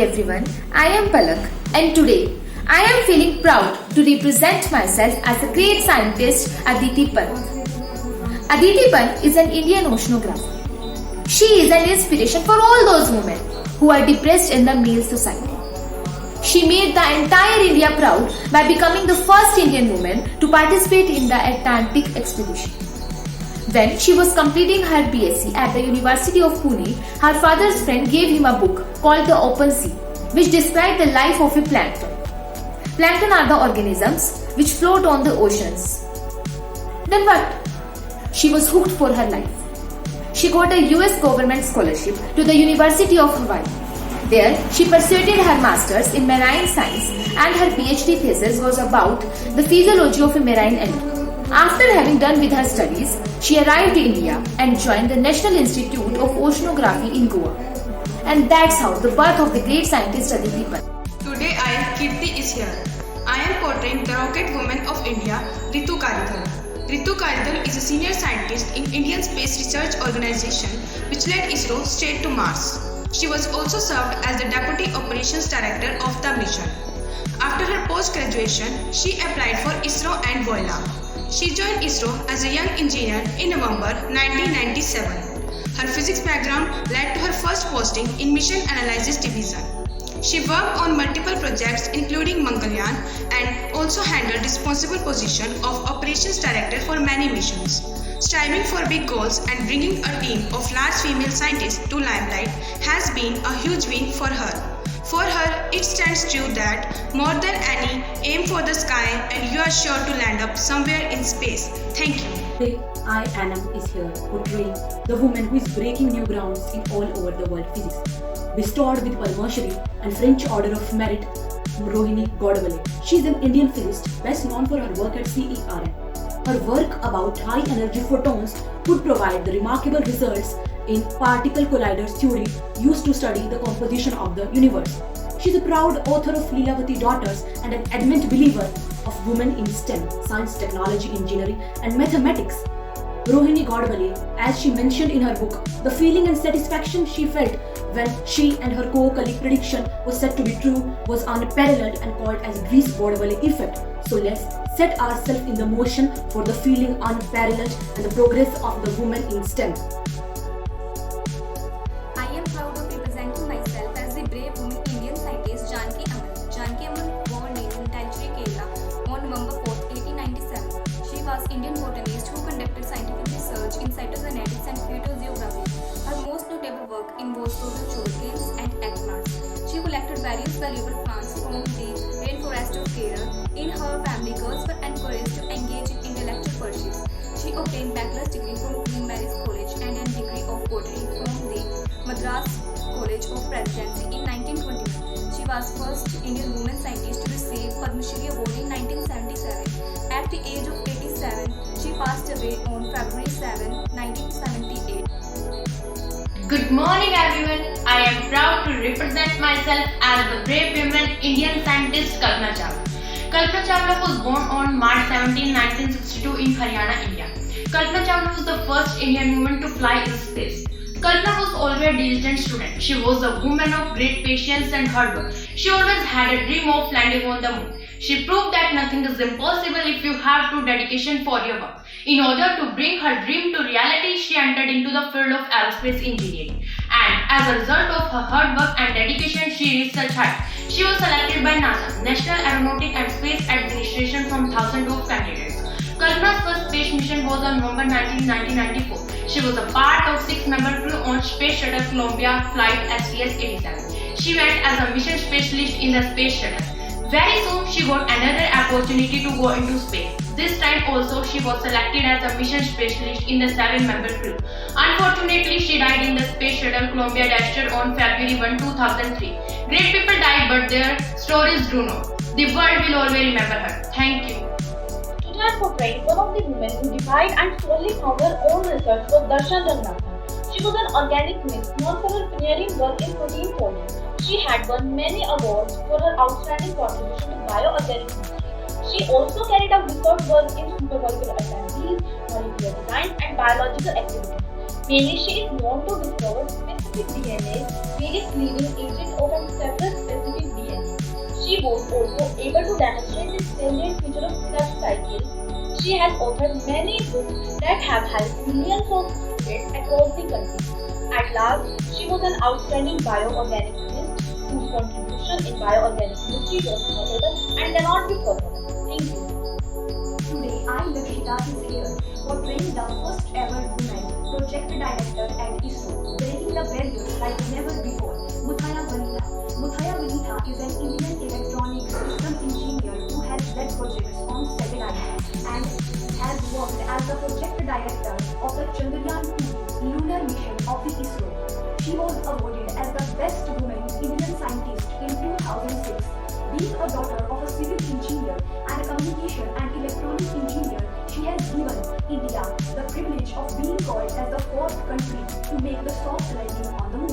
everyone, I am Palak and today I am feeling proud to represent myself as a great scientist ADITI PANT. ADITI PANT is an Indian oceanographer. She is an inspiration for all those women who are depressed in the male society. She made the entire India proud by becoming the first Indian woman to participate in the Atlantic expedition. When she was completing her BSc at the University of Pune, her father's friend gave him a book called The Open Sea, which described the life of a plankton. Plankton are the organisms which float on the oceans. Then what? She was hooked for her life. She got a US government scholarship to the University of Hawaii. There, she pursued her master's in marine science and her PhD thesis was about the physiology of a marine animal. After having done with her studies, she arrived in India and joined the National Institute of Oceanography in Goa. And that's how the birth of the great scientist ADITI PANT. Today Kirti is here. I am portraying the rocket woman of India, RITU. RITU is a senior scientist in Indian Space Research Organization which led ISRO straight to Mars. She was also served as the Deputy Operations Director of the mission. After her post-graduation, she applied for ISRO and voila! She joined ISRO as a young engineer in November 1997. Her physics background led to her first posting in Mission Analysis Division. She worked on multiple projects including Mangalyaan and also handled responsible position of Operations Director for many missions. Striving for big goals and bringing a team of large female scientists to limelight has been a huge win for her. For her, it stands true that more than any, aim for the sky and you are sure to land up somewhere in space. Thank you. Today, I, Anam, is here portraying the woman who is breaking new grounds in all over the world physics. Bestowed with Padma Shri and French Order of Merit, ROHINI. She is an Indian physicist best known for her work at CERN. Her work about high-energy photons could provide the remarkable results in particle colliders theory used to study the composition of the universe. She is a proud author of Leelavati Daughters and an adamant believer of women in STEM, science, technology, engineering and mathematics. ROHINI, as she mentioned in her book, the feeling and satisfaction she felt when she and her co-colleague prediction was said to be true was unparalleled and called as Greece Godwale effect. So let's set ourselves in the motion for the feeling unparalleled and the progress of the woman in STEM. I am proud of representing myself as the brave woman Indian scientist AMMAL. AMMAL born in Talcherry, Kerala on November 4, 1897. She was Indian botanist who conducted scientific research in cytogenetics and phytogeography. Her most notable work involves frozen sugarcanes and AMMALs. She collected various valuable plants from the rainforest of Kerala. In her family, girls were encouraged to engage in intellectual pursuits. She obtained bachelor's degree from Queen Mary's College and a degree of botany from the Madras College of Presidency in 1921. She was first Indian woman scientist to receive Padma Shri Award in 1977. At the age of 87, she passed away on February 7, 1978. Good morning everyone. I am proud to represent myself as the brave woman Indian scientist Kalpana Chawla. Kalpana Chawla was born on March 17, 1962 in Haryana, India. Kalpana Chawla was the first Indian woman to fly in space. Kalpana was always a diligent student. She was a woman of great patience and hard work. She always had a dream of landing on the moon. She proved that nothing is impossible if you have true dedication for your work. In order to bring her dream to reality, she entered into the field of aerospace engineering. And as a result of her hard work and dedication, she reached such height. She was selected by NASA, National Aeronautic and Space Administration from thousands of candidates. Kalpana's first space mission was on November 19, 1994. She was a part of 6-member crew on Space Shuttle Columbia Flight STS-87. She went as a mission specialist in the Space Shuttle. Very soon, she got another opportunity to go into space. This time also, she was selected as a mission specialist in the 7-member crew. Unfortunately, she died in the Space Shuttle Columbia disaster on February 1, 2003. Great people died, but their stories do not. The world will always remember her. Thank you. Today I am portraying one of the women who defied and solely found her own research was RANGNATHAN. She was an organic chemist known for her pioneering work in protein folding. She had won many awards for her outstanding contribution to bioorganic chemistry. She also carried out research work in supermolecular assemblies, molecular design, and biological activities. Mainly, she is known to discover specific specific DNA, various leading agent of and several specific DNA. She was also able to demonstrate the salient feature of such cycles. She has authored many books that have helped millions of students across the country. At last, she was an outstanding bioorganic chemist whose contribution in bioorganic chemistry was notable and cannot be forgotten. Thank you. Today, I, Lakshita, is here portraying the first ever woman project director at ISRO, breaking the barriers like never before. Muthaiya Vanitha. Muthaiya Vanitha is an Indian electronic system engineer who has led projects on satellites and has worked as the project director of the Chandrayaan-2 lunar mission of the ISRO. She was awarded as the best woman Indian scientist in 2006. Being a daughter of a civil engineer and a communication and electronic engineer, she has given India the privilege of being called as the fourth country to make the soft landing on the moon.